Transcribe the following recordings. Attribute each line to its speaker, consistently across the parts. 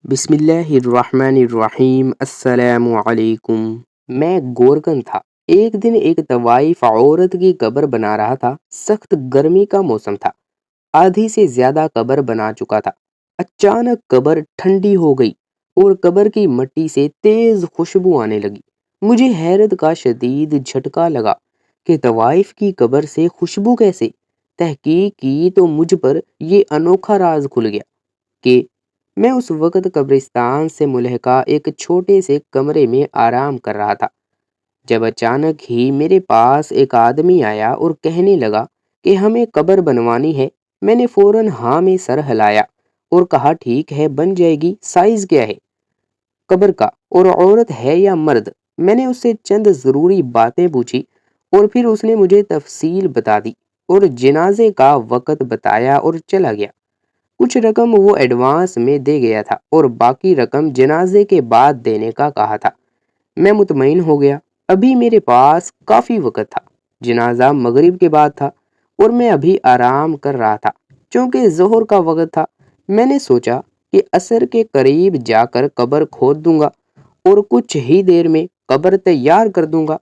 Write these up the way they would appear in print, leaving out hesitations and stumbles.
Speaker 1: بسم اللہ الرحمن الرحیم السلام علیکم۔ میں گورکن تھا۔ ایک دن ایک طوائف عورت کی قبر بنا رہا تھا۔ سخت گرمی کا موسم تھا، آدھی سے زیادہ قبر بنا چکا تھا۔ اچانک قبر ٹھنڈی ہو گئی اور قبر کی مٹی سے تیز خوشبو آنے لگی۔ مجھے حیرت کا شدید جھٹکا لگا کہ طوائف کی قبر سے خوشبو کیسے؟ تحقیق کی تو مجھ پر یہ انوکھا راز کھل گیا کہ میں اس وقت قبرستان سے ملحقہ ایک چھوٹے سے کمرے میں آرام کر رہا تھا، جب اچانک ہی میرے پاس ایک آدمی آیا اور کہنے لگا کہ ہمیں قبر بنوانی ہے۔ میں نے فوراً ہاں میں سر ہلایا اور کہا ٹھیک ہے، بن جائے گی۔ سائز کیا ہے قبر کا اور عورت ہے یا مرد؟ میں نے اس سے چند ضروری باتیں پوچھی اور پھر اس نے مجھے تفصیل بتا دی اور جنازے کا وقت بتایا اور چلا گیا۔ کچھ رقم وہ ایڈوانس میں دے گیا تھا اور باقی رقم جنازے کے بعد دینے کا کہا تھا۔ میں مطمئن ہو گیا۔ ابھی میرے پاس کافی وقت تھا۔ جنازہ مغرب کے بعد تھا اور میں ابھی آرام کر رہا تھا۔ چونکہ ظہر کا وقت تھا، میں نے سوچا کہ عصر کے قریب جا کر قبر کھود دوں گا اور کچھ ہی دیر میں قبر تیار کر دوں گا،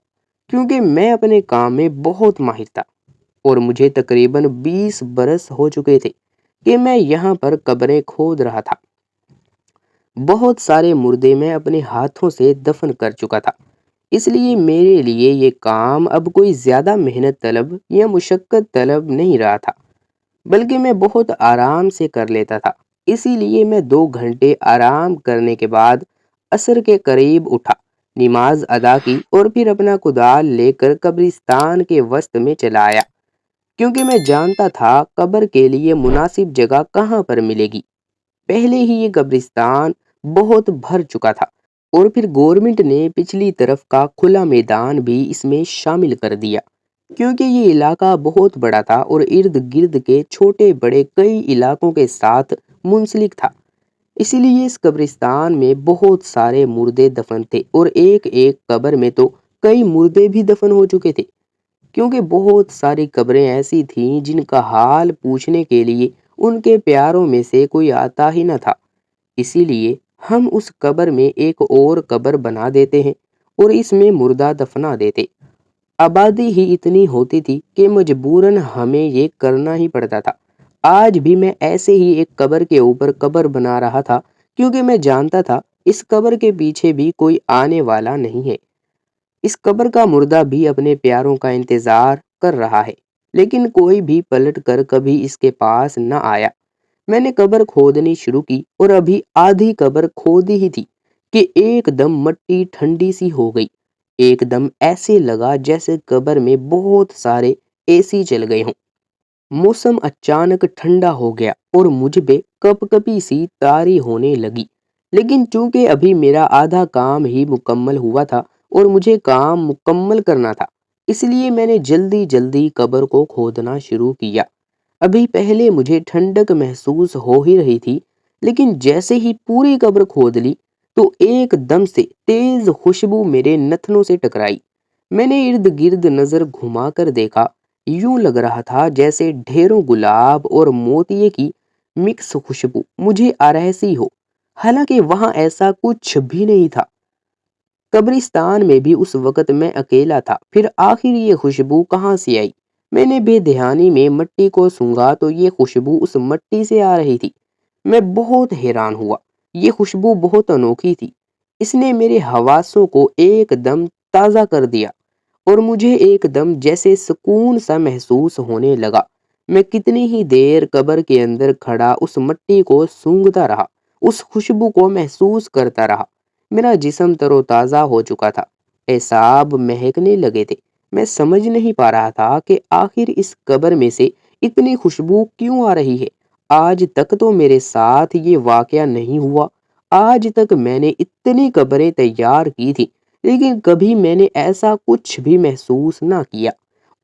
Speaker 1: کیونکہ میں اپنے کام میں بہت ماہر تھا اور مجھے تقریباً 20 برس ہو چکے تھے کہ میں یہاں پر قبریں کھود رہا تھا۔ بہت سارے مردے میں اپنے ہاتھوں سے دفن کر چکا تھا، اس لیے میرے لیے یہ کام اب کوئی زیادہ محنت طلب یا مشقت طلب نہیں رہا تھا، بلکہ میں بہت آرام سے کر لیتا تھا۔ اسی لیے میں 2 گھنٹے آرام کرنے کے بعد عصر کے قریب اٹھا، نماز ادا کی اور پھر اپنا کدال لے کر قبرستان کے وسط میں چلا آیا، کیونکہ میں جانتا تھا قبر کے لیے مناسب جگہ کہاں پر ملے گی۔ پہلے ہی یہ قبرستان بہت بھر چکا تھا اور پھر گورنمنٹ نے پچھلی طرف کا کھلا میدان بھی اس میں شامل کر دیا، کیونکہ یہ علاقہ بہت بڑا تھا اور ارد گرد کے چھوٹے بڑے کئی علاقوں کے ساتھ منسلک تھا۔ اسی لیے اس قبرستان میں بہت سارے مردے دفن تھے اور ایک ایک قبر میں تو کئی مردے بھی دفن ہو چکے تھے، کیونکہ بہت ساری قبریں ایسی تھیں جن کا حال پوچھنے کے لیے ان کے پیاروں میں سے کوئی آتا ہی نہ تھا۔ اسی لیے ہم اس قبر میں ایک اور قبر بنا دیتے ہیں اور اس میں مردہ دفنا دیتے۔ آبادی ہی اتنی ہوتی تھی کہ مجبوراً ہمیں یہ کرنا ہی پڑتا تھا۔ آج بھی میں ایسے ہی ایک قبر کے اوپر قبر بنا رہا تھا، کیونکہ میں جانتا تھا اس قبر کے پیچھے بھی کوئی آنے والا نہیں ہے۔ اس قبر کا مردہ بھی اپنے پیاروں کا انتظار کر رہا ہے، لیکن کوئی بھی پلٹ کر کبھی اس کے پاس نہ آیا۔ میں نے قبر کھودنی شروع کی اور ابھی آدھی قبر کھودی ہی تھی کہ ایک دم مٹی ٹھنڈی سی ہو گئی۔ ایک دم ایسے لگا جیسے قبر میں بہت سارے اے سی چل گئے ہوں۔ موسم اچانک ٹھنڈا ہو گیا اور مجھ پہ کپ کپی سی طاری ہونے لگی، لیکن چونکہ ابھی میرا آدھا کام ہی مکمل ہوا تھا اور مجھے کام مکمل کرنا تھا، اس لیے میں نے جلدی جلدی قبر کو کھودنا شروع کیا۔ ابھی پہلے مجھے ٹھنڈک محسوس ہو ہی رہی تھی، لیکن جیسے ہی پوری قبر کھود لی تو ایک دم سے تیز خوشبو میرے نتنوں سے ٹکرائی۔ میں نے ارد گرد نظر گھما کر دیکھا، یوں لگ رہا تھا جیسے ڈھیروں گلاب اور موتیے کی مکس خوشبو مجھے آرہسی ہو، حالانکہ وہاں ایسا کچھ بھی نہیں تھا۔ قبرستان میں بھی اس وقت میں اکیلا تھا، پھر آخر یہ خوشبو کہاں سے آئی؟ میں نے بے دھیانی میں مٹی کو سونگھا تو یہ خوشبو اس مٹی سے آ رہی تھی۔ میں بہت حیران ہوا، یہ خوشبو بہت انوکھی تھی۔ اس نے میرے حواسوں کو ایک دم تازہ کر دیا اور مجھے ایک دم جیسے سکون سا محسوس ہونے لگا۔ میں کتنی ہی دیر قبر کے اندر کھڑا اس مٹی کو سونگھتا رہا، اس خوشبو کو محسوس کرتا رہا۔ میرا جسم تر و تازہ ہو چکا تھا، اعصاب مہکنے لگے تھے۔ میں سمجھ نہیں پا رہا تھا کہ آخر اس قبر میں سے اتنی خوشبو کیوں آ رہی ہے۔ آج تک تو میرے ساتھ یہ واقعہ نہیں ہوا۔ آج تک میں نے اتنی قبریں تیار کی تھی، لیکن کبھی میں نے ایسا کچھ بھی محسوس نہ کیا،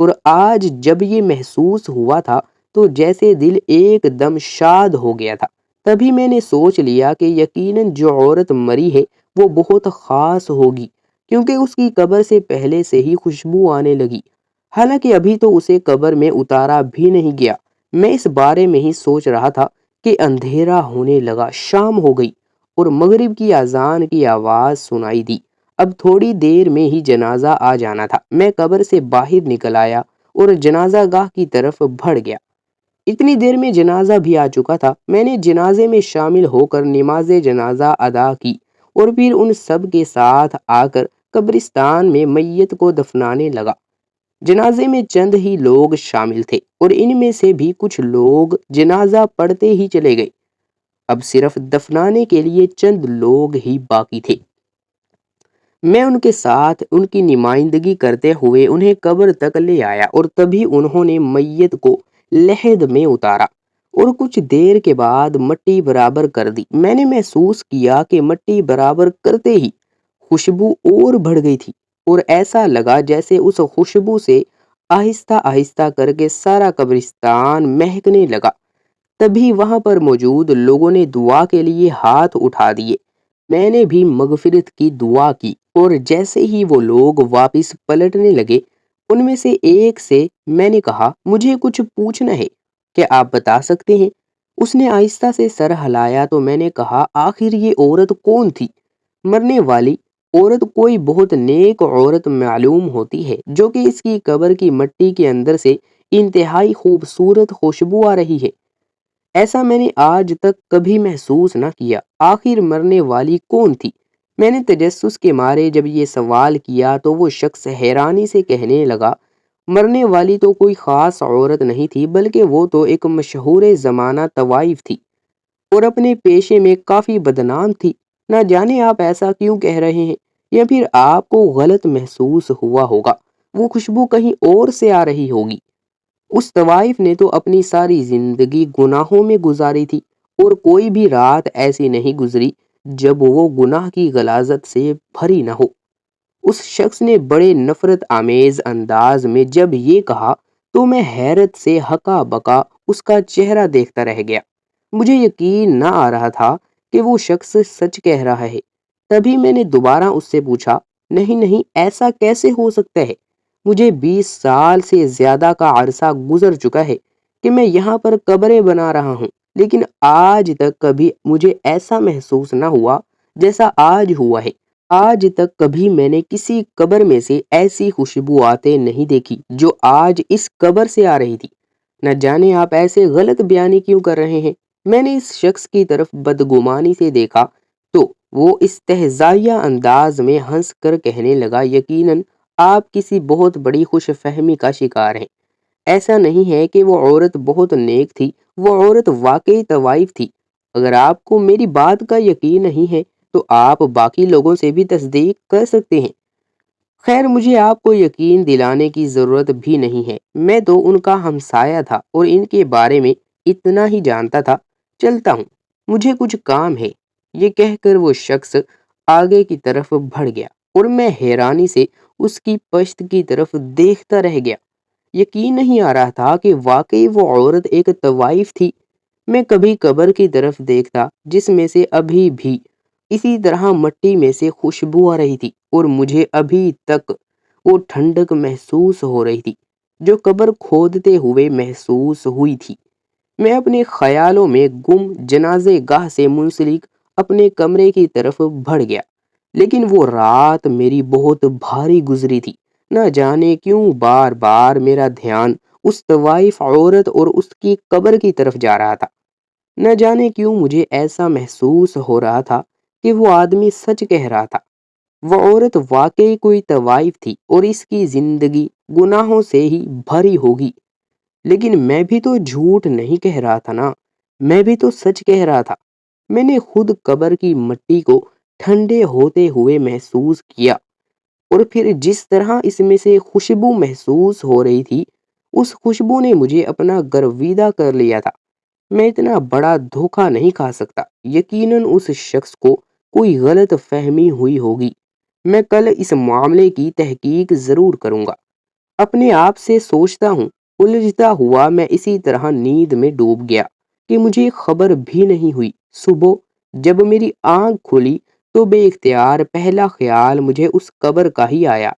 Speaker 1: اور آج جب یہ محسوس ہوا تھا تو جیسے دل ایک دم شاد ہو گیا تھا۔ تبھی میں نے سوچ لیا کہ یقیناً جو عورت مری ہے وہ بہت خاص ہوگی، کیونکہ اس کی قبر سے پہلے سے ہی خوشبو آنے لگی، حالانکہ ابھی تو اسے قبر میں اتارا بھی نہیں گیا۔ میں اس بارے میں ہی سوچ رہا تھا کہ اندھیرا ہونے لگا، شام ہو گئی اور مغرب کی اذان کی آواز سنائی دی۔ اب تھوڑی دیر میں ہی جنازہ آ جانا تھا۔ میں قبر سے باہر نکل آیا اور جنازہ گاہ کی طرف بڑھ گیا۔ اتنی دیر میں جنازہ بھی آ چکا تھا۔ میں نے جنازے میں شامل ہو کر نماز جنازہ ادا کی اور پھر ان سب کے ساتھ آ کر قبرستان میں میت کو دفنانے لگا۔ جنازے میں چند ہی لوگ شامل تھے اور ان میں سے بھی کچھ لوگ جنازہ پڑھتے ہی چلے گئے۔ اب صرف دفنانے کے لیے چند لوگ ہی باقی تھے۔ میں ان کے ساتھ ان کی نمائندگی کرتے ہوئے انہیں قبر تک لے آیا اور تبھی انہوں نے میت کو لحد میں اتارا اور کچھ دیر کے بعد مٹی برابر کر دی۔ میں نے محسوس کیا کہ مٹی برابر کرتے ہی خوشبو اور بڑھ گئی تھی اور ایسا لگا جیسے اس خوشبو سے آہستہ آہستہ کر کے سارا قبرستان مہکنے لگا۔ تبھی وہاں پر موجود لوگوں نے دعا کے لیے ہاتھ اٹھا دیے۔ میں نے بھی مغفرت کی دعا کی اور جیسے ہی وہ لوگ واپس پلٹنے لگے ان میں سے ایک سے میں نے کہا، مجھے کچھ پوچھنا ہے، کیا آپ بتا سکتے ہیں؟ اس نے آہستہ سے سر ہلایا تو میں نے کہا، آخر یہ عورت کون تھی؟ مرنے والی عورت کوئی بہت نیک عورت معلوم ہوتی ہے جو کہ اس کی قبر کی مٹی کے اندر سے انتہائی خوبصورت خوشبو آ رہی ہے۔ ایسا میں نے آج تک کبھی محسوس نہ کیا۔ آخر مرنے والی کون تھی؟ میں نے تجسس کے مارے جب یہ سوال کیا تو وہ شخص حیرانی سے کہنے لگا، مرنے والی تو کوئی خاص عورت نہیں تھی بلکہ وہ تو ایک مشہور زمانہ طوائف تھی اور اپنے پیشے میں کافی بدنام تھی۔ نہ جانے آپ ایسا کیوں کہہ رہے ہیں، یا پھر آپ کو غلط محسوس ہوا ہوگا، وہ خوشبو کہیں اور سے آ رہی ہوگی۔ اس طوائف نے تو اپنی ساری زندگی گناہوں میں گزاری تھی اور کوئی بھی رات ایسی نہیں گزری جب وہ گناہ کی غلاظت سے بھری نہ ہو۔ اس شخص نے بڑے نفرت آمیز انداز میں جب یہ کہا تو میں حیرت سے ہکا بکا اس کا چہرہ دیکھتا رہ گیا۔ مجھے یقین نہ آ رہا تھا کہ وہ شخص سچ کہہ رہا ہے۔ تبھی میں نے دوبارہ اس سے پوچھا، نہیں ایسا کیسے ہو سکتا ہے؟ مجھے 20 سال سے زیادہ کا عرصہ گزر چکا ہے کہ میں یہاں پر قبریں بنا رہا ہوں، لیکن آج تک کبھی مجھے ایسا محسوس نہ ہوا جیسا آج ہوا ہے۔ آج تک کبھی میں نے کسی قبر میں سے ایسی خوشبو آتے نہیں دیکھی جو آج اس قبر سے آ رہی تھی۔ نہ جانے آپ ایسے غلط بیانی کیوں کر رہے ہیں۔ میں نے اس شخص کی طرف بدگمانی سے دیکھا تو وہ استہزائیہ انداز میں ہنس کر کہنے لگا، یقیناً آپ کسی بہت بڑی خوش فہمی کا شکار ہیں۔ ایسا نہیں ہے کہ وہ عورت بہت نیک تھی، وہ عورت واقعی طوائف تھی۔ اگر آپ کو میری بات کا یقین نہیں ہے تو آپ باقی لوگوں سے بھی تصدیق کر سکتے ہیں۔ خیر، مجھے آپ کو یقین دلانے کی ضرورت بھی نہیں ہے، میں تو ان کا ہمسایہ تھا اور ان کے بارے میں اتنا ہی جانتا تھا۔ چلتا ہوں، مجھے کچھ کام ہے۔ یہ کہہ کر وہ شخص آگے کی طرف بڑھ گیا اور میں حیرانی سے اس کی پشت کی طرف دیکھتا رہ گیا۔ یقین نہیں آ رہا تھا کہ واقعی وہ عورت ایک طوائف تھی۔ میں کبھی قبر کی طرف دیکھتا جس میں سے ابھی بھی اسی طرح مٹی میں سے خوشبو آ رہی تھی اور مجھے ابھی تک وہ ٹھنڈک محسوس ہو رہی تھی جو قبر کھودتے ہوئے محسوس ہوئی تھی۔ میں اپنے خیالوں میں گم جنازے گاہ سے منسلک اپنے کمرے کی طرف بڑھ گیا، لیکن وہ رات میری بہت بھاری گزری تھی۔ نہ جانے کیوں بار بار میرا دھیان اس طوائف عورت اور اس کی قبر کی طرف جا رہا تھا۔ نہ جانے کیوں مجھے ایسا محسوس ہو رہا تھا کہ وہ آدمی سچ کہہ رہا تھا، وہ عورت واقعی کوئی طوائف تھی اور اس کی زندگی گناہوں سے ہی بھری ہوگی۔ لیکن میں بھی تو جھوٹ نہیں کہہ رہا تھا نا، میں بھی تو سچ کہہ رہا تھا۔ میں نے خود قبر کی مٹی کو ٹھنڈے ہوتے ہوئے محسوس کیا اور پھر جس طرح اس میں سے خوشبو محسوس ہو رہی تھی، اس خوشبو نے مجھے اپنا گرویدہ کر لیا تھا۔ میں اتنا بڑا دھوکہ نہیں کھا سکتا۔ یقیناً اس شخص کو کوئی غلط فہمی ہوئی ہوگی۔ میں کل اس معاملے کی تحقیق ضرور کروں گا۔ اپنے آپ سے سوچتا ہوں، الجھتا ہوا میں اسی طرح نیند میں ڈوب گیا کہ مجھے خبر بھی نہیں ہوئی۔ صبح جب میری آنکھ کھلی تو بے اختیار پہلا خیال مجھے اس قبر کا ہی آیا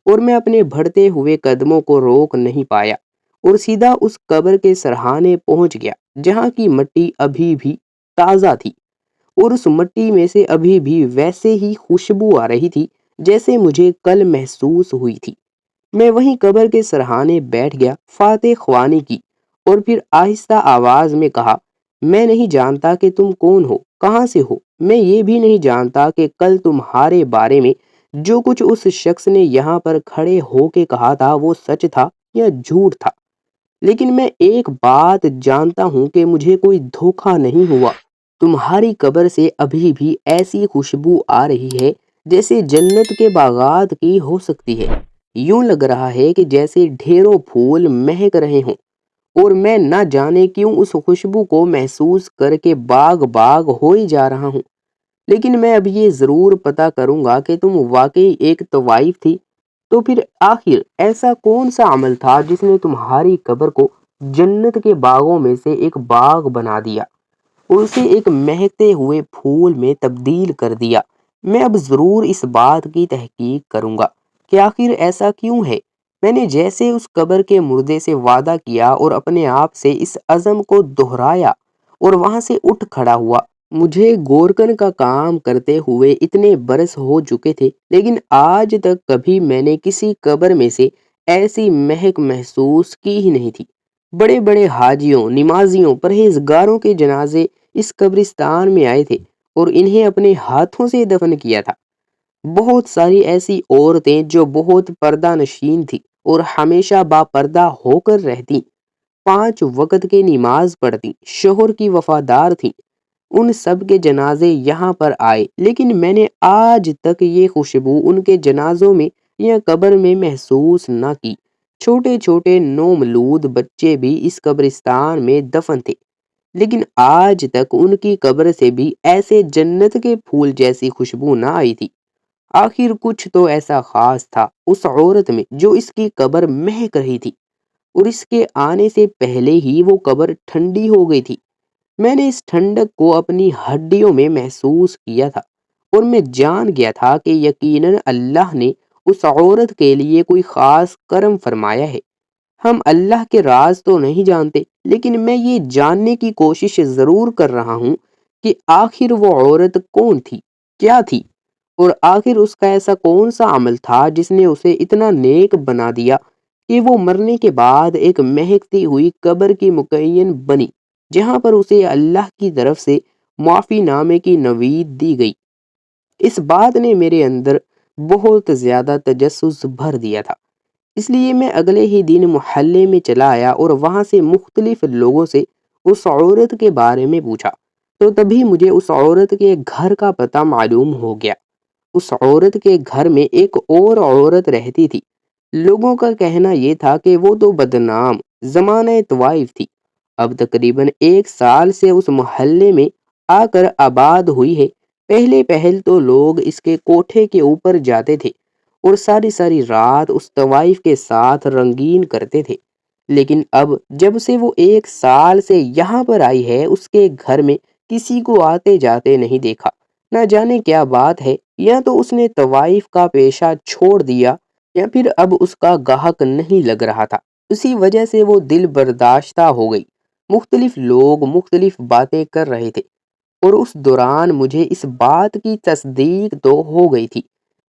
Speaker 1: اور میں اپنے بڑھتے ہوئے قدموں کو روک نہیں پایا اور سیدھا اس قبر کے سرہانے پہنچ گیا جہاں کی مٹی ابھی بھی تازہ تھی اور اس مٹی میں سے ابھی بھی ویسے ہی خوشبو آ رہی تھی جیسے مجھے کل محسوس ہوئی تھی۔ میں وہیں قبر کے سرہانے بیٹھ گیا، فاتح خوانی کی، اور پھر آہستہ آواز میں کہا، میں نہیں جانتا کہ تم کون ہو، کہاں سے ہو، میں یہ بھی نہیں جانتا کہ کل تمہارے بارے میں جو کچھ اس شخص نے یہاں پر کھڑے ہو کے کہا تھا وہ سچ تھا یا جھوٹ تھا، لیکن میں ایک بات جانتا ہوں کہ مجھے کوئی دھوکہ نہیں ہوا۔ تمہاری قبر سے ابھی بھی ایسی خوشبو آ رہی ہے جیسے جنت کے باغات کی ہو سکتی ہے۔ یوں لگ رہا ہے کہ جیسے ڈھیروں پھول مہک رہے ہوں، اور میں نہ جانے کیوں اس خوشبو کو محسوس کر کے باغ باغ ہوئی جا رہا ہوں۔ لیکن میں اب یہ ضرور پتا کروں گا کہ تم واقعی ایک طوائف تھی۔ تو پھر آخر ایسا کون سا عمل تھا جس نے تمہاری قبر کو جنت کے باغوں میں سے ایک باغ بنا دیا اور اسے ایک مہکتے ہوئے پھول میں تبدیل کر دیا؟ میں اب ضرور اس بات کی تحقیق کروں گا کہ آخر ایسا کیوں ہے۔ میں نے جیسے اس قبر کے مردے سے وعدہ کیا اور اپنے آپ سے اس عزم کو دہرایا اور وہاں سے اٹھ کھڑا ہوا۔ مجھے گورکن کا کام کرتے ہوئے اتنے برس ہو چکے تھے، لیکن آج تک کبھی میں نے کسی قبر میں سے ایسی مہک محسوس کی ہی نہیں تھی۔ بڑے بڑے حاجیوں، نمازیوں، پرہیزگاروں کے جنازے اس قبرستان میں آئے تھے اور انہیں اپنے ہاتھوں سے دفن کیا تھا۔ بہت ساری ایسی عورتیں جو بہت پردہ نشین تھیں اور ہمیشہ با پردہ ہو کر رہتی، 5 وقت کی نماز پڑھتی، شوہر کی وفادار تھیں، ان سب کے جنازے یہاں پر آئے، لیکن میں نے آج تک یہ خوشبو ان کے جنازوں میں یا قبر میں محسوس نہ کی۔ چھوٹے چھوٹے نومولود بچے بھی اس قبرستان میں دفن تھے، لیکن آج تک ان کی قبر سے بھی ایسے جنت کے پھول جیسی خوشبو نہ آئی تھی۔ آخر کچھ تو ایسا خاص تھا اس عورت میں جو اس کی قبر مہک رہی تھی، اور اس کے آنے سے پہلے ہی وہ قبر ٹھنڈی ہو گئی تھی۔ میں نے اس ٹھنڈک کو اپنی ہڈیوں میں محسوس کیا تھا، اور میں جان گیا تھا کہ یقیناً اللہ نے اس عورت کے لیے کوئی خاص کرم فرمایا ہے۔ ہم اللہ کے راز تو نہیں جانتے، لیکن میں یہ جاننے کی کوشش ضرور کر رہا ہوں کہ آخر وہ عورت کون تھی، کیا تھی، اور آخر اس کا ایسا کون سا عمل تھا جس نے اسے اتنا نیک بنا دیا کہ وہ مرنے کے بعد ایک مہکتی ہوئی قبر کی مقیم بنی، جہاں پر اسے اللہ کی طرف سے معافی نامے کی نوید دی گئی۔ اس بات نے میرے اندر بہت زیادہ تجسس بھر دیا تھا، اس لیے میں اگلے ہی دن محلے میں چلا آیا اور وہاں سے مختلف لوگوں سے اس عورت کے بارے میں پوچھا، تو تبھی مجھے اس عورت کے گھر کا پتہ معلوم ہو گیا۔ اس عورت کے گھر میں ایک اور عورت رہتی تھی۔ لوگوں کا کہنا یہ تھا کہ وہ تو بدنام زمانہ طوائف تھی، اب تقریباً 1 سال سے اس محلے میں آ کر آباد ہوئی ہے۔ پہلے پہل تو لوگ اس کے کوٹھے کے اوپر جاتے تھے اور ساری ساری رات اس طوائف کے ساتھ رنگین کرتے تھے، لیکن اب جب سے وہ 1 سال سے یہاں پر آئی ہے، اس کے گھر میں کسی کو آتے جاتے نہیں دیکھا۔ نہ جانے کیا بات ہے، یا تو اس نے طوائف کا پیشہ چھوڑ دیا یا پھر اب اس کا گاہک نہیں لگ رہا تھا، اسی وجہ سے وہ دل برداشتہ ہو گئی۔ مختلف لوگ مختلف باتیں کر رہے تھے، اور اس دوران مجھے اس بات کی تصدیق تو ہو گئی تھی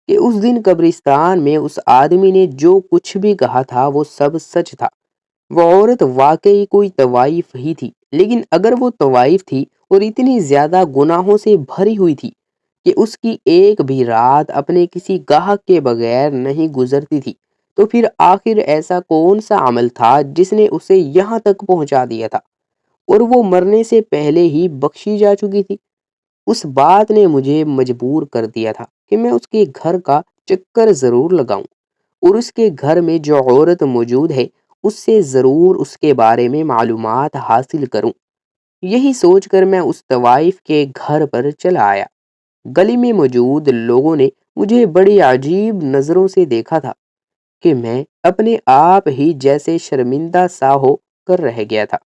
Speaker 1: کہ اس دن قبرستان میں اس آدمی نے جو کچھ بھی کہا تھا وہ سب سچ تھا۔ وہ عورت واقعی کوئی طوائف ہی تھی، لیکن اگر وہ طوائف تھی اور اتنی زیادہ گناہوں سے بھری ہوئی تھی کہ اس کی ایک بھی رات اپنے کسی گاہک کے بغیر نہیں گزرتی تھی، تو پھر آخر ایسا کون سا عمل تھا جس نے اسے یہاں تک پہنچا دیا تھا اور وہ مرنے سے پہلے ہی بخشی جا چکی تھی؟ اس بات نے مجھے مجبور کر دیا تھا کہ میں اس کے گھر کا چکر ضرور لگاؤں، اور اس کے گھر میں جو عورت موجود ہے اس سے ضرور اس کے بارے میں معلومات حاصل کروں۔ یہی سوچ کر میں اس طوائف کے گھر پر چلا آیا۔ گلی میں موجود لوگوں نے مجھے بڑی عجیب نظروں سے دیکھا تھا کہ میں اپنے آپ ہی جیسے شرمندہ سا ہو کر رہ گیا تھا،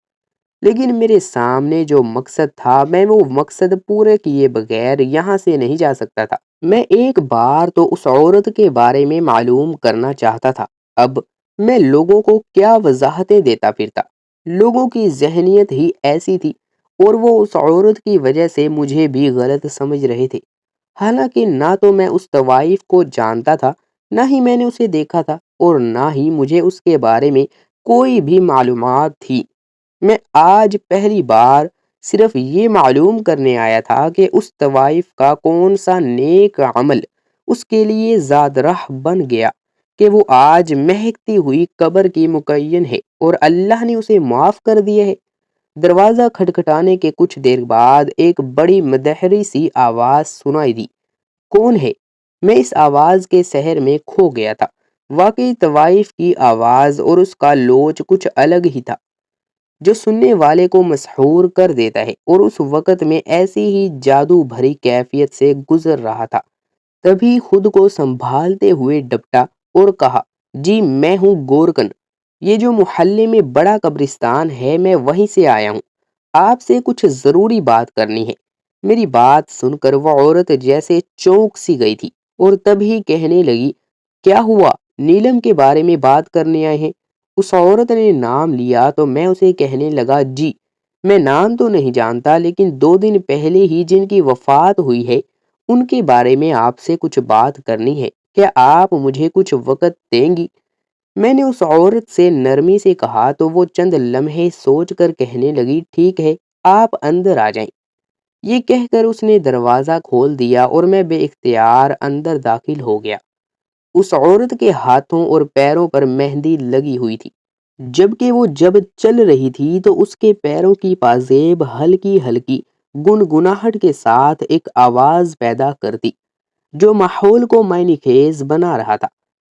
Speaker 1: لیکن میرے سامنے جو مقصد تھا میں وہ مقصد پورے کیے بغیر یہاں سے نہیں جا سکتا تھا۔ میں ایک بار تو اس عورت کے بارے میں معلوم کرنا چاہتا تھا، اب میں لوگوں کو کیا وضاحتیں دیتا پھرتا؟ لوگوں کی ذہنیت ہی ایسی تھی، اور وہ اس عورت کی وجہ سے مجھے بھی غلط سمجھ رہے تھے، حالانکہ نہ تو میں اس طوائف کو جانتا تھا، نہ ہی میں نے اسے دیکھا تھا، اور نہ ہی مجھے اس کے بارے میں کوئی بھی معلومات تھی۔ میں آج پہلی بار صرف یہ معلوم کرنے آیا تھا کہ اس طوائف کا کون سا نیک عمل اس کے لیے زاد راہ بن گیا کہ وہ آج مہکتی ہوئی قبر کی مکین ہے اور اللہ نے اسے معاف کر دیا ہے۔ دروازہ کھٹکھٹانے کے کچھ دیر بعد ایک بڑی مدہری سی آواز سنائی دی۔ کون ہے؟ میں اس آواز کے سحر میں کھو گیا تھا۔ واقعی طوائف کی آواز اور اس کا لوچ کچھ الگ ہی تھا، جو سننے والے کو مسحور کر دیتا ہے، اور اس وقت میں ایسی ہی جادو بھری کیفیت سے گزر رہا تھا۔ تبھی خود کو سنبھالتے ہوئے ڈپٹا اور کہا، جی میں ہوں گورکن، یہ جو محلے میں بڑا قبرستان ہے میں وہیں سے آیا ہوں، آپ سے کچھ ضروری بات کرنی ہے۔ میری بات سن کر وہ عورت جیسے چونک سی گئی تھی، اور تبھی کہنے لگی، کیا ہوا؟ نیلم کے بارے میں بات کرنے آئے ہیں؟ اس عورت نے نام لیا تو میں اسے کہنے لگا، جی میں نام تو نہیں جانتا، لیکن 2 دن پہلے ہی جن کی وفات ہوئی ہے ان کے بارے میں آپ سے کچھ بات کرنی ہے، کیا آپ مجھے کچھ وقت دیں گی؟ میں نے اس عورت سے نرمی سے کہا تو وہ چند لمحے سوچ کر کہنے لگی، ٹھیک ہے، آپ اندر آ جائیں۔ یہ کہہ کر اس نے دروازہ کھول دیا اور میں بے اختیار اندر داخل ہو گیا۔ اس عورت کے ہاتھوں اور پیروں پر مہندی لگی ہوئی تھی، جبکہ وہ جب چل رہی تھی تو اس کے پیروں کی پازیب ہلکی ہلکی گنگناہٹ کے ساتھ ایک آواز پیدا کرتی جو ماحول کو معنی خیز بنا رہا تھا۔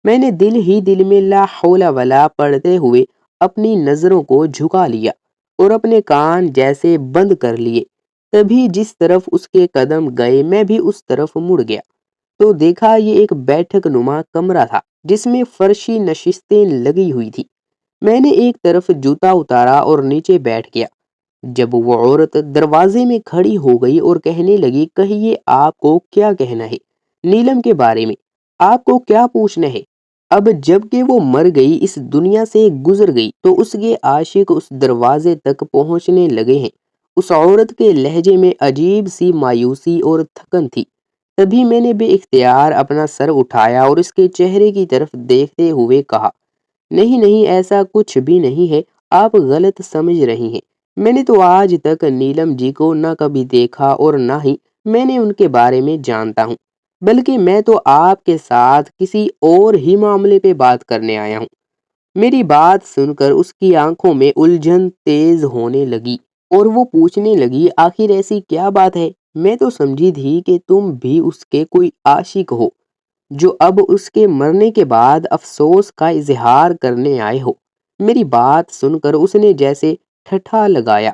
Speaker 1: میں نے دل ہی دل میں لا حول ولا پڑھتے ہوئے اپنی نظروں کو جھکا لیا اور اپنے کان جیسے بند کر لیے۔ تبھی جس طرف اس کے قدم گئے میں بھی اس طرف مڑ گیا تو دیکھا یہ ایک بیٹھک نما کمرہ تھا جس میں فرشی نشستیں لگی ہوئی تھی۔ میں نے ایک طرف جوتا اتارا اور نیچے بیٹھ گیا۔ جب وہ عورت دروازے میں کھڑی ہو گئی اور کہنے لگی، کہیے آپ کو کیا کہنا ہے نیلم کے بارے میں، آپ کو کیا پوچھنا ہے؟ اب جب کہ وہ مر گئی، اس دنیا سے گزر گئی، تو اس کے عاشق اس دروازے تک پہنچنے لگے ہیں۔ اس عورت کے لہجے میں عجیب سی مایوسی اور تھکن تھی۔ تبھی میں نے بے اختیار اپنا سر اٹھایا اور اس کے چہرے کی طرف دیکھتے ہوئے کہا، نہیں نہیں، ایسا کچھ بھی نہیں ہے، آپ غلط سمجھ رہی ہیں۔ میں نے تو آج تک نیلم جی کو نہ کبھی دیکھا اور نہ ہی میں نے ان کے بارے میں جانتا ہوں، بلکہ میں تو آپ کے ساتھ کسی اور ہی معاملے پہ بات کرنے آیا ہوں۔ میری بات سن کر اس کی آنکھوں میں الجھن تیز ہونے لگی اور وہ پوچھنے لگی، آخر ایسی کیا بات ہے؟ میں تو سمجھی تھی کہ تم بھی اس کے کوئی عاشق ہو، جو اب اس کے مرنے کے بعد افسوس کا اظہار کرنے آئے ہو۔ میری بات سن کر اس نے جیسے ٹھٹھا لگایا،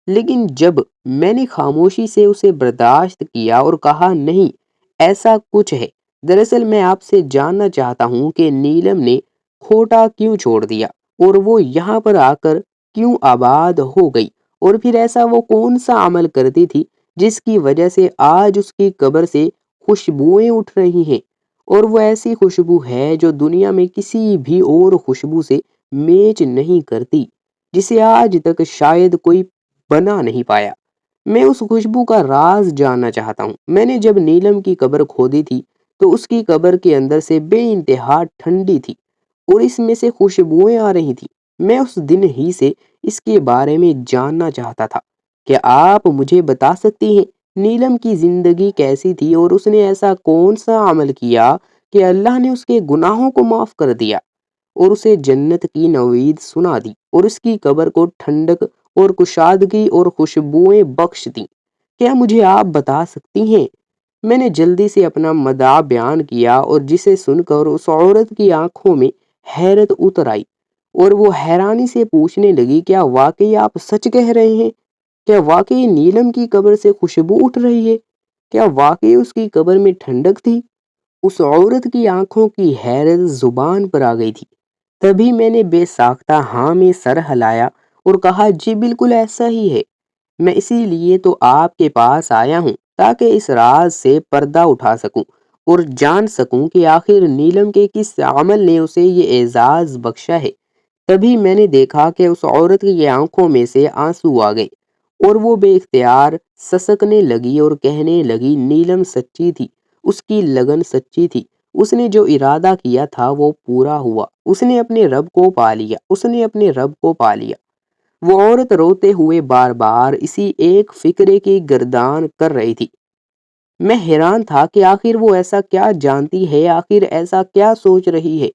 Speaker 1: لیکن جب میں نے خاموشی سے اسے برداشت کیا اور کہا، نہیں ایسا کچھ ہے، دراصل میں آپ سے جاننا چاہتا ہوں کہ نیلم نے کھوٹا کیوں چھوڑ دیا اور وہ یہاں پر آ کر کیوں آباد ہو گئی، اور پھر ایسا وہ کون سا عمل کرتی تھی جس کی وجہ سے آج اس کی قبر سے خوشبوئیں اٹھ رہی ہیں، اور وہ ایسی خوشبو ہے جو دنیا میں کسی بھی اور خوشبو سے میچ نہیں کرتی، جسے آج تک شاید کوئی بنا نہیں پایا۔ میں اس خوشبو کا راز جاننا چاہتا ہوں۔ میں نے جب نیلم کی قبر کھودی تھی تو اس کی قبر کے اندر سے بے انتہا ٹھنڈی تھی اور اس میں سے خوشبوئیں آ رہی تھی۔ میں اس دن ہی سے اس کے بارے میں جاننا چاہتا تھا۔ کیا آپ مجھے بتا سکتی ہیں نیلم کی زندگی کیسی تھی اور اس نے ایسا کون سا عمل کیا کہ اللہ نے اس کے گناہوں کو معاف کر دیا اور اسے جنت کی نوید سنا دی اور اس کی قبر کو ٹھنڈک اور کشادگی اور خوشبوئیں بخش دیں؟ کیا مجھے آپ بتا سکتی ہیں؟ میں نے جلدی سے اپنا مدعا بیان کیا اور جسے سن کر اس عورت کی آنکھوں میں حیرت اتر آئی اور وہ حیرانی سے پوچھنے لگی، کیا واقعی آپ سچ کہہ رہے ہیں؟ کیا واقعی نیلم کی قبر سے خوشبو اٹھ رہی ہے؟ کیا واقعی اس کی قبر میں ٹھنڈک تھی؟ اس عورت کی آنکھوں کی حیرت زبان پر آ گئی تھی۔ تبھی میں نے بے ساختہ ہاں میں سر ہلایا اور کہا، جی بالکل ایسا ہی ہے۔ میں اسی لیے تو آپ کے پاس آیا ہوں تاکہ اس راز سے پردہ اٹھا سکوں اور جان سکوں کہ آخر نیلم کے کس عمل نے اسے یہ اعزاز بخشا ہے۔ تبھی میں نے دیکھا کہ اس عورت کی آنکھوں میں سے آنسو آ گئے اور وہ بے اختیار سسکنے لگی اور کہنے لگی نیلم سچی تھی، اس کی لگن سچی تھی، اس نے جو ارادہ کیا تھا وہ پورا ہوا، اس نے اپنے رب کو پا لیا، اس نے اپنے رب کو پا لیا۔ وہ عورت روتے ہوئے بار بار اسی ایک فکرے کی گردان کر رہی تھی۔ میں حیران تھا کہ آخر وہ ایسا کیا جانتی ہے، آخر ایسا کیا سوچ رہی ہے۔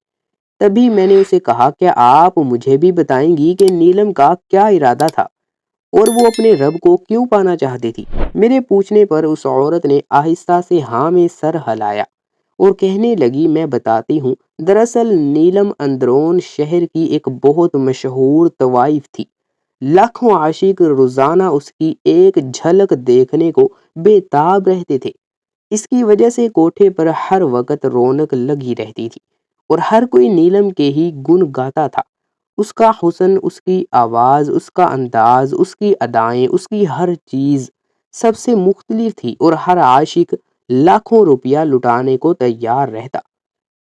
Speaker 1: تبھی میں نے اسے کہا، کیا آپ مجھے بھی بتائیں گی کہ نیلم کا کیا ارادہ تھا اور وہ اپنے رب کو کیوں پانا چاہتی تھی؟ میرے پوچھنے پر اس عورت نے آہستہ سے ہاں میں سر ہلایا اور کہنے لگی، میں بتاتی ہوں۔ دراصل نیلم اندرون شہر کی ایک بہت مشہور طوائف تھی۔ لاکھوں عاشق روزانہ اس کی ایک جھلک دیکھنے کو بے تاب رہتے تھے۔ اس کی وجہ سے کوٹھے پر ہر وقت رونق لگی رہتی تھی اور ہر کوئی نیلم کے ہی گن گاتا تھا۔ اس کا حسن، اس کی آواز، اس کا انداز، اس کی ادائیں، اس کی ہر چیز سب سے مختلف تھی اور ہر عاشق لاکھوں روپیہ لٹانے کو تیار رہتا۔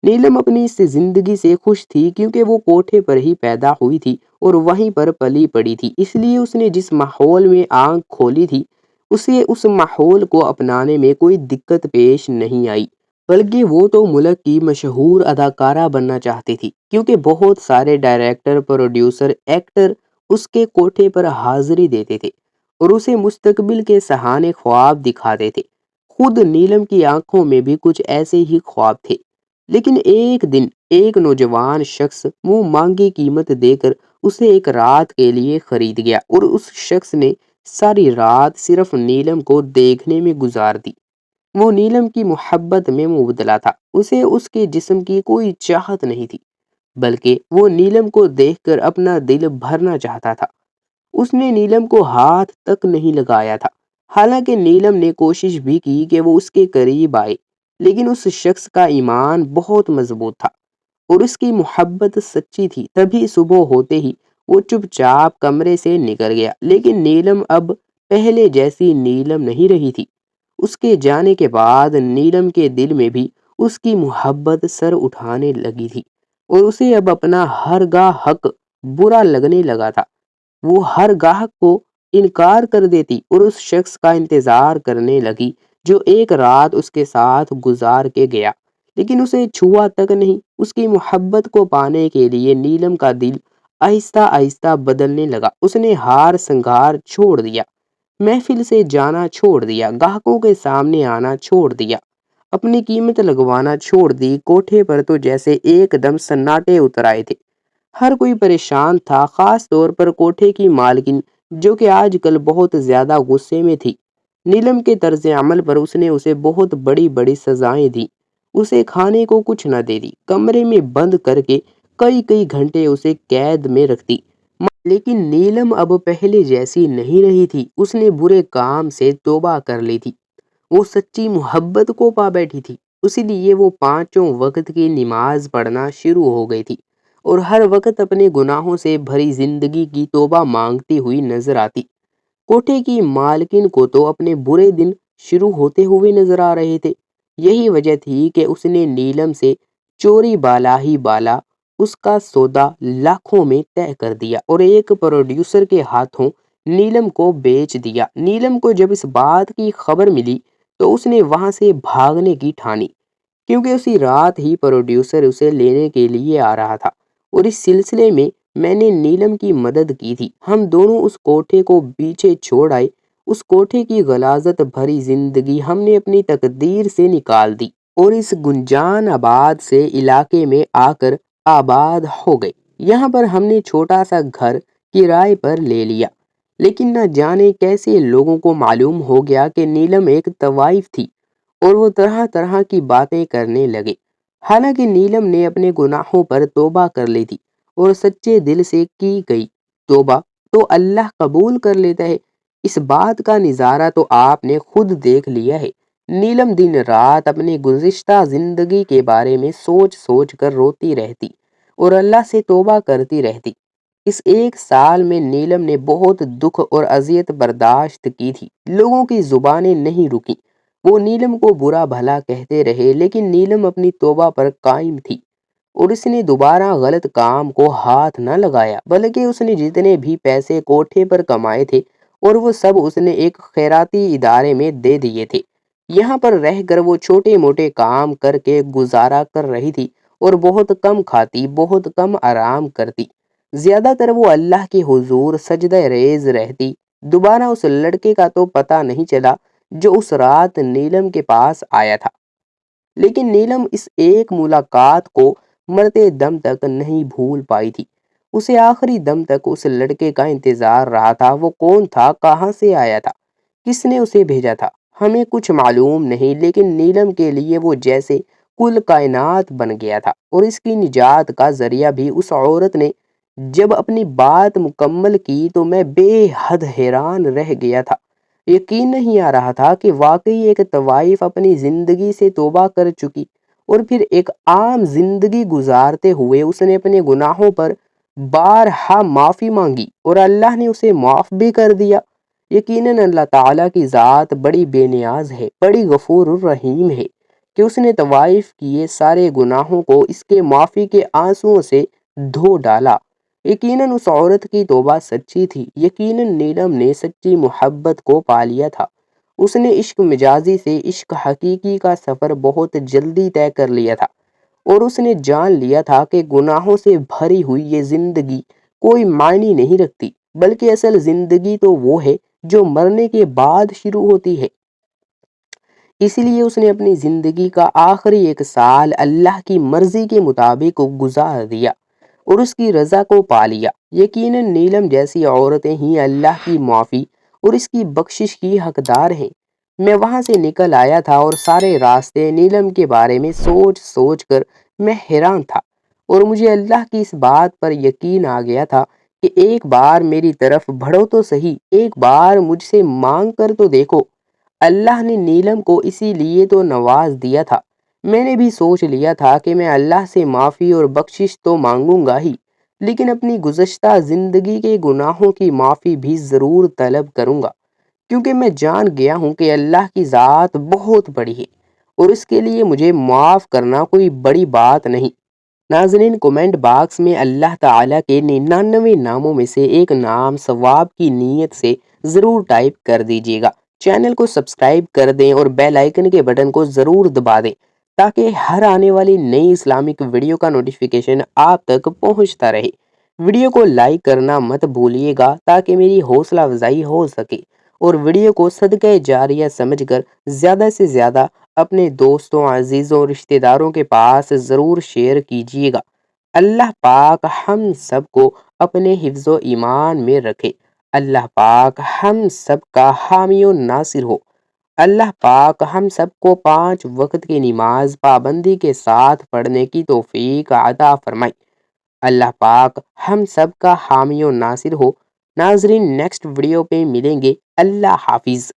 Speaker 1: نیلم اپنی اس زندگی سے خوش تھی کیونکہ وہ کوٹھے پر ہی پیدا ہوئی تھی اور وہیں پر پلی پڑی تھی، اس لیے اس نے جس ماحول میں آنکھ کھولی تھی اسے اس ماحول کو اپنانے میں کوئی دقت پیش نہیں آئی، بلکہ وہ تو ملک کی مشہور اداکارہ بننا چاہتی تھی، کیونکہ بہت سارے ڈائریکٹر، پروڈیوسر، ایکٹر اس کے کوٹھے پر حاضری دیتے تھے اور اسے مستقبل کے سہانے خواب دکھاتے تھے۔ خود نیلم کی آنکھوں میں بھی کچھ ایسے ہی خواب تھے، لیکن ایک دن ایک نوجوان شخص منہ مانگی قیمت دے کر اسے ایک رات کے لیے خرید گیا اور اس شخص نے ساری رات صرف نیلم کو دیکھنے میں گزار دی۔ وہ نیلم کی محبت میں مبتلا تھا، اسے اس کے جسم کی کوئی چاہت نہیں تھی، بلکہ وہ نیلم کو دیکھ کر اپنا دل بھرنا چاہتا تھا۔ اس نے نیلم کو ہاتھ تک نہیں لگایا تھا، حالانکہ نیلم نے کوشش بھی کی کہ وہ اس کے قریب آئے، لیکن اس شخص کا ایمان بہت مضبوط تھا اور اس کی محبت سچی تھی۔ تبھی صبح ہوتے ہی وہ چپ چاپ کمرے سے نکل گیا، لیکن نیلم اب پہلے جیسی نیلم نہیں رہی تھی۔ اس کے جانے کے بعد نیلم کے دل میں بھی اس کی محبت سر اٹھانے لگی تھی اور اسے اب اپنا ہر گاہک برا لگنے لگا تھا۔ وہ ہر گاہک کو انکار کر دیتی اور اس شخص کا انتظار کرنے لگی جو ایک رات اس کے ساتھ گزار کے گیا، لیکن اسے چھوا تک نہیں۔ اس کی محبت کو پانے کے لیے نیلم کا دل آہستہ آہستہ بدلنے لگا۔ اس نے ہار سنگار چھوڑ دیا، محفل سے جانا چھوڑ دیا، گاہکوں کے سامنے آنا چھوڑ دیا، اپنی قیمت لگوانا چھوڑ دی۔ کوٹھے پر تو جیسے ایک دم سناٹے اتر آئے تھے، ہر کوئی پریشان تھا، خاص طور پر کوٹھے کی مالکن جو کہ آج کل بہت زیادہ غصے میں تھی۔ نیلم کے طرز عمل پر اس نے اسے بہت بڑی بڑی سزائیں دیں، اسے کھانے کو کچھ نہ دے دی، کمرے میں بند کر کے کئی گھنٹے اسے قید میں رکھتی۔ لیکن نیلم اب پہلے جیسی نہیں رہی تھی، اس نے برے کام سے توبہ کر لی تھی، وہ سچی محبت کو پا بیٹھی تھی، اسی لیے وہ پانچوں وقت کی نماز پڑھنا شروع ہو گئی تھی اور ہر وقت اپنے گناہوں سے بھری زندگی کی توبہ مانگتی ہوئی نظر آتی۔ کوٹھے کی مالکن کو تو اپنے برے دن شروع ہوتے ہوئے نظر آ رہے تھے، یہی وجہ تھی کہ اس نے نیلم سے چوری بالا ہی بالا اس کا سودا لاکھوں میں طے کر دیا اور ایک پروڈیوسر کے ہاتھوں نیلم کو بیچ دیا۔ نیلم کو جب اس بات کی خبر ملی تو اس نے وہاں سے بھاگنے کی ٹھانی، کیونکہ اسی رات ہی پروڈیوسر اسے لینے کے لیے آ رہا تھا اور اس سلسلے میں نے نیلم کی مدد کی تھی۔ ہم دونوں اس کوٹھے کو پیچھے چھوڑ آئے، اس کوٹھے کی غلاظت بھری زندگی ہم نے اپنی تقدیر سے نکال دی اور اس گنجان آباد سے علاقے میں آ کر آباد ہو گئے۔ یہاں پر ہم نے چھوٹا سا گھر کرائے پر لے لیا، لیکن نہ جانے کیسے لوگوں کو معلوم ہو گیا کہ نیلم ایک طوائف تھی اور وہ طرح طرح کی باتیں کرنے لگے۔ حالانکہ نیلم نے اپنے گناہوں پر توبہ کر لی تھی اور سچے دل سے کی گئی توبہ تو اللہ قبول کر لیتا ہے۔ اس بات کا نظارہ تو آپ نے خود دیکھ لیا ہے۔ نیلم دن رات اپنے گزشتہ زندگی کے بارے میں سوچ سوچ کر روتی رہتی اور اللہ سے توبہ کرتی رہتی۔ اس ایک سال میں نیلم نے بہت دکھ اور اذیت برداشت کی تھی، لوگوں کی زبانیں نہیں رکیں، وہ نیلم کو برا بھلا کہتے رہے، لیکن نیلم اپنی توبہ پر قائم تھی اور اس نے دوبارہ غلط کام کو ہاتھ نہ لگایا، بلکہ اس نے جتنے بھی پیسے کوٹھے پر کمائے تھے اور وہ سب اس نے ایک خیراتی ادارے میں دے دیے تھے۔ یہاں پر رہ کر وہ چھوٹے موٹے کام کر کے گزارا کر رہی تھی اور بہت کم کھاتی، بہت کم آرام کرتی۔ زیادہ تر وہ اللہ کے حضور سجدہ ریز رہتی۔ دوبارہ اس لڑکے کا تو پتہ نہیں چلا جو اس رات نیلم کے پاس آیا تھا، لیکن نیلم اس ایک ملاقات کو مرتے دم تک نہیں بھول پائی تھی۔ اسے آخری دم تک اس لڑکے کا انتظار رہا تھا۔ وہ کون تھا، کہاں سے آیا تھا، کس نے اسے بھیجا تھا، ہمیں کچھ معلوم نہیں، لیکن نیلم کے لیے وہ جیسے کل کائنات بن گیا تھا، اور اس کی نجات کا ذریعہ بھی۔ اس عورت نے جب اپنی بات مکمل کی تو میں بے حد حیران رہ گیا تھا۔ یقین نہیں آ رہا تھا کہ واقعی ایک طوائف اپنی زندگی سے توبہ کر چکی، اور پھر ایک عام زندگی گزارتے ہوئے اس نے اپنے گناہوں پر بارہا معافی مانگی اور اللہ نے اسے معاف بھی کر دیا۔ یقیناً اللہ تعالیٰ کی ذات بڑی بے نیاز ہے، بڑی غفور الرحیم ہے کہ اس نے طوائف کیے سارے گناہوں کو اس کے معافی کے آنسوؤں سے دھو ڈالا۔ یقیناً اس عورت کی توبہ سچی تھی۔ یقیناً نیلم نے سچی محبت کو پا لیا تھا۔ اس نے عشق مجازی سے عشق حقیقی کا سفر بہت جلدی طے کر لیا تھا، اور اس نے جان لیا تھا کہ گناہوں سے بھری ہوئی یہ زندگی کوئی معنی نہیں رکھتی، بلکہ اصل زندگی تو وہ ہے جو مرنے کے بعد شروع ہوتی ہے۔ اس لیے اس نے اپنی زندگی کا آخری ایک سال اللہ کی مرضی کے مطابق گزار دیا اور اس کی رضا کو پا لیا۔ یقیناً نیلم جیسی عورتیں ہی اللہ کی معافی اور اس کی بخشش کی حقدار ہیں۔ میں وہاں سے نکل آیا تھا اور سارے راستے نیلم کے بارے میں سوچ سوچ کر میں حیران تھا، اور مجھے اللہ کی اس بات پر یقین آ گیا تھا کہ ایک بار میری طرف بڑھو تو صحیح، ایک بار مجھ سے مانگ کر تو دیکھو۔ اللہ نے نیلم کو اسی لیے تو نواز دیا تھا۔ میں نے بھی سوچ لیا تھا کہ میں اللہ سے معافی اور بخشش تو مانگوں گا ہی، لیکن اپنی گزشتہ زندگی کے گناہوں کی معافی بھی ضرور طلب کروں گا، کیونکہ میں جان گیا ہوں کہ اللہ کی ذات بہت بڑی ہے اور اس کے لیے مجھے معاف کرنا کوئی بڑی بات نہیں۔ ناظرین، کومنٹ باکس میں اللہ تعالیٰ کے 99 ناموں میں سے ایک نام ثواب کی نیت سے ضرور ٹائپ کر دیجیے گا۔ چینل کو سبسکرائب کر دیں اور بیل آئیکن کے بٹن کو ضرور دبا دیں تاکہ ہر آنے والی نئی اسلامک ویڈیو کا نوٹیفیکیشن آپ تک پہنچتا رہے۔ ویڈیو کو لائک کرنا مت بھولیے گا تاکہ میری حوصلہ افزائی ہو سکے، اور ویڈیو کو صدقہ جاریہ سمجھ کر زیادہ سے زیادہ اپنے دوستوں، عزیزوں، رشتہ داروں کے پاس ضرور شیئر کیجیے گا۔ اللہ پاک ہم سب کو اپنے حفظ و ایمان میں رکھے۔ اللہ پاک ہم سب کا حامی و ناصر ہو۔ اللہ پاک ہم سب کو 5 وقت کی نماز پابندی کے ساتھ پڑھنے کی توفیق عطا فرمائے۔ اللہ پاک ہم سب کا حامی و ناصر ہو۔ ناظرین، نیکسٹ ویڈیو پہ ملیں گے۔ اللہ حافظ۔